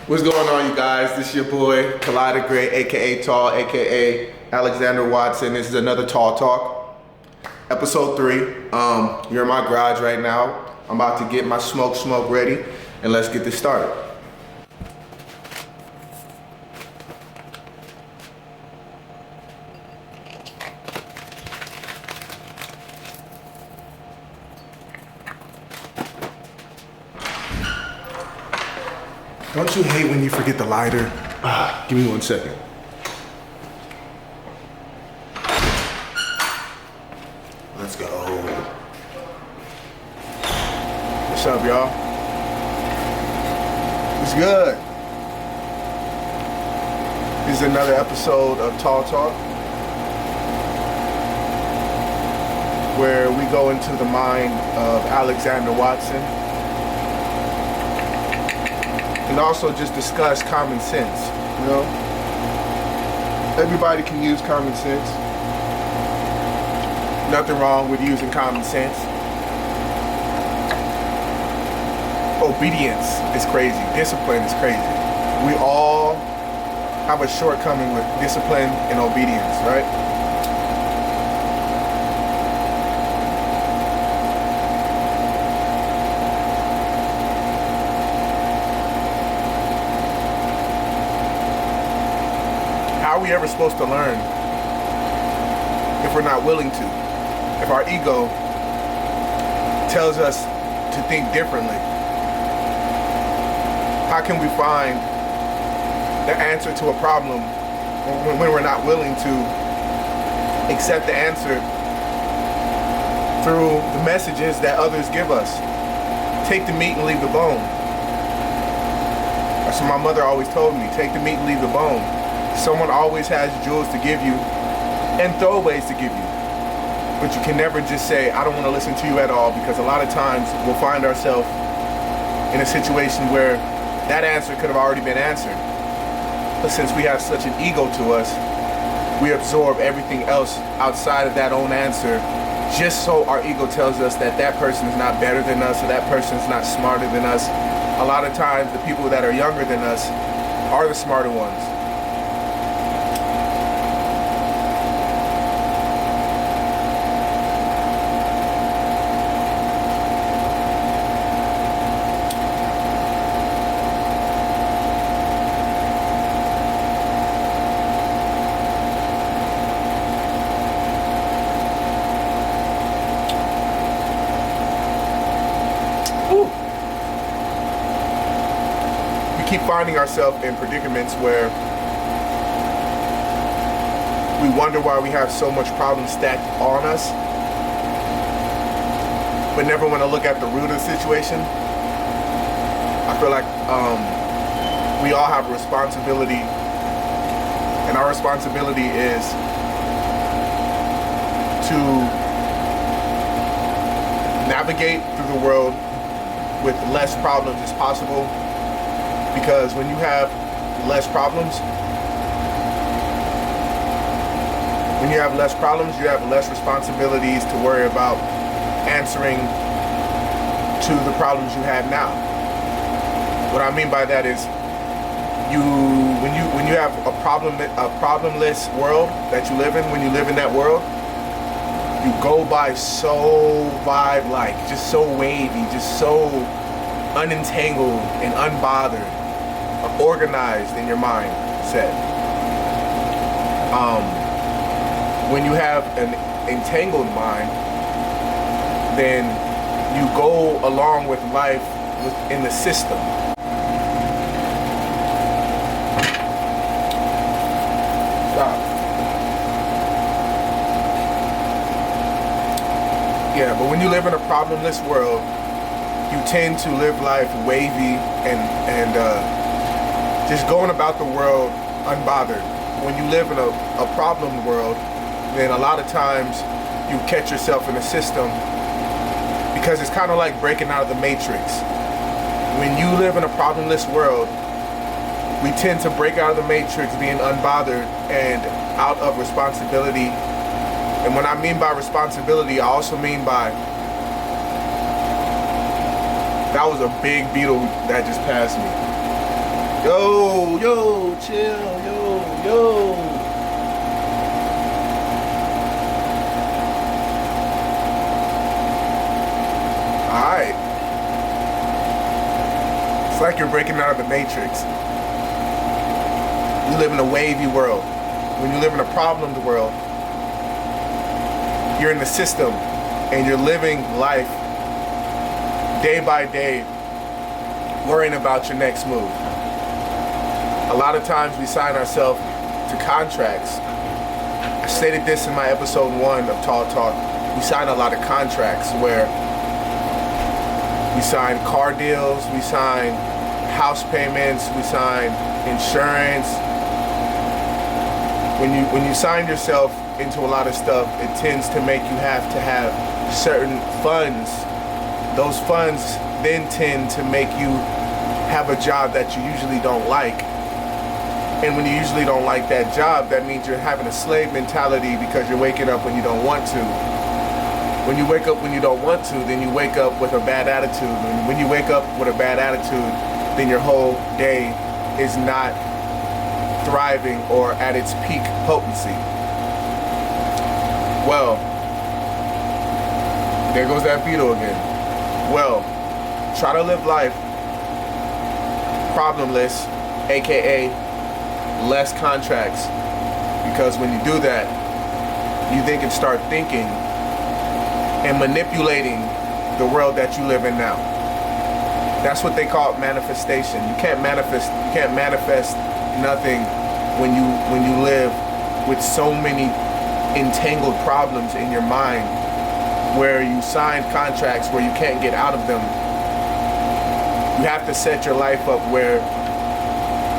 What's going on, you guys? This is your boy, Collider Gray, aka Tall, aka Alexander Watson. This is another TawTalk, episode 3. You're in my garage right now. I'm about to get my smoke ready, and let's get this started. Don't you hate when you forget the lighter? Give me 1 second. Let's go. What's up, y'all? What's good? This is another episode of TawTalk, where we go into the mind of Alexander Watson, and also just discuss common sense, you know? Everybody can use common sense. Nothing wrong with using common sense. Obedience is crazy. Discipline is crazy. We all have a shortcoming with discipline and obedience, right? How are we ever supposed to learn if we're not willing to? If our ego tells us to think differently? How can we find the answer to a problem when we're not willing to accept the answer through the messages that others give us? Take the meat and leave the bone. That's what my mother always told me. Take the meat and leave the bone. Someone always has jewels to give you and throwaways to give you. But you can never just say, I don't want to listen to you at all, because a lot of times we'll find ourselves in a situation where that answer could have already been answered. But since we have such an ego to us, we absorb everything else outside of that own answer, just so our ego tells us that that person is not better than us, or that person is not smarter than us. A lot of times the people that are younger than us are the smarter ones. Keep finding ourselves in predicaments where we wonder why we have so much problems stacked on us, but never want to look at the root of the situation. I feel like we all have a responsibility, and our responsibility is to navigate through the world with less problems as possible. Because when you have less problems, you have less responsibilities to worry about answering to the problems you have now. What I mean by that is, when you have a problemless world that you live in, when you live in that world, you go by so vibe-like, just so wavy, just so unentangled and unbothered, organized in your mindset. When you have an entangled mind, then you go along with life within the system. Stop. Yeah, but when you live in a problemless world, you tend to live life wavy and just going about the world unbothered. When you live in a problem world, then a lot of times you catch yourself in a system, because it's kind of like breaking out of the matrix. When you live in a problemless world, we tend to break out of the matrix being unbothered and out of responsibility. And when I mean by responsibility, I also mean by, that was a big beetle that just passed me. Yo, chill, yo. Alright. It's like you're breaking out of the Matrix. You live in a wavy world. When you live in a problemed world, you're in the system and you're living life day by day, worrying about your next move. A lot of times we sign ourselves to contracts. I stated this in my episode 1 of TawTalk. We sign a lot of contracts where we sign car deals, we sign house payments, we sign insurance. When you sign yourself into a lot of stuff, it tends to make you have to have certain funds. Those funds then tend to make you have a job that you usually don't like. And when you usually don't like that job, that means you're having a slave mentality because you're waking up when you don't want to. When you wake up when you don't want to, then you wake up with a bad attitude. And when you wake up with a bad attitude, then your whole day is not thriving or at its peak potency. Well, there goes that Beatle again. Well, try to live life problemless, aka less contracts, because when you do that, you then can start thinking and manipulating the world that you live in now. That's what they call manifestation. You can't manifest nothing when you live with so many entangled problems in your mind, where you sign contracts where you can't get out of them. You have to set your life up where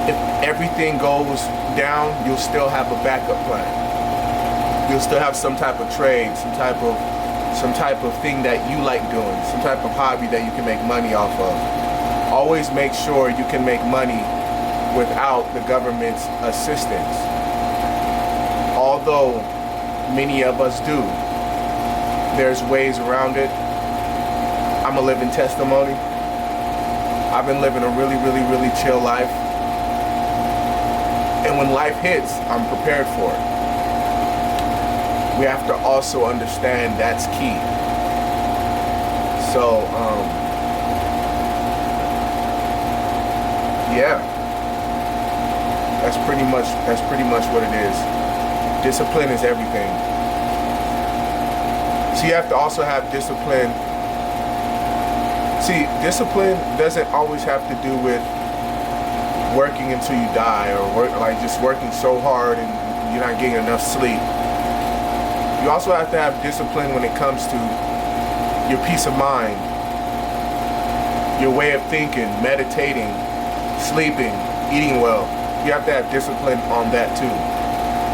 if everything goes down, you'll still have a backup plan. You'll still have some type of trade, some type of thing that you like doing, some type of hobby that you can make money off of. Always make sure you can make money without the government's assistance. Although many of us do, there's ways around it. I'm a living testimony. I've been living a really, really, really chill life. And when life hits, I'm prepared for it. We have to also understand that's key. So, yeah, that's pretty much what it is. Discipline is everything. So you have to also have discipline. See, discipline doesn't always have to do with working until you die, or just working so hard and you're not getting enough sleep. You also have to have discipline when it comes to your peace of mind, your way of thinking, meditating, sleeping, eating well. You have to have discipline on that too.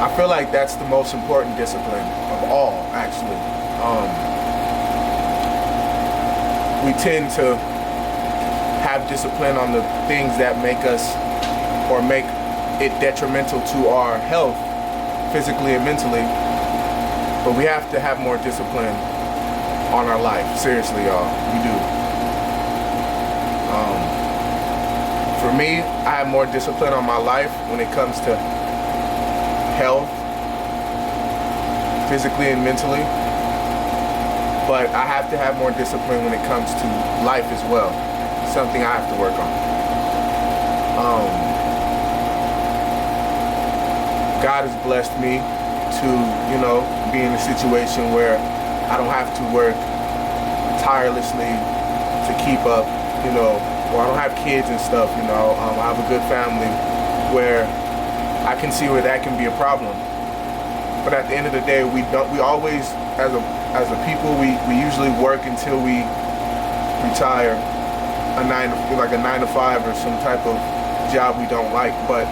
I feel like that's the most important discipline of all, actually. We tend to have discipline on the things that make us or make it detrimental to our health, physically and mentally. But we have to have more discipline on our life. Seriously, y'all, we do. For me, I have more discipline on my life when it comes to health, physically and mentally. But I have to have more discipline when it comes to life as well. Something I have to work on. God has blessed me to, be in a situation where I don't have to work tirelessly to keep up, or I don't have kids and stuff, I have a good family where I can see where that can be a problem. But at the end of the day, we always, as a people, we usually work until we retire, a 9 to 5 or some type of job we don't like. But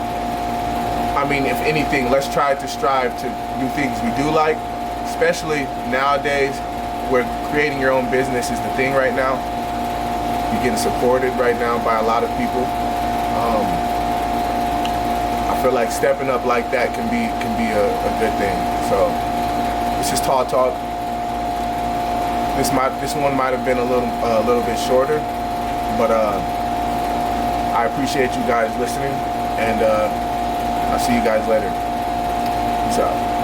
I mean, if anything, let's try to strive to do things we do like, especially nowadays where creating your own business is the thing right now. You're getting supported right now by a lot of people. I feel like stepping up like that can be a good thing. So this is TawTalk. This one might have been a little bit shorter, but I appreciate you guys listening, and I'll see you guys later. Peace out.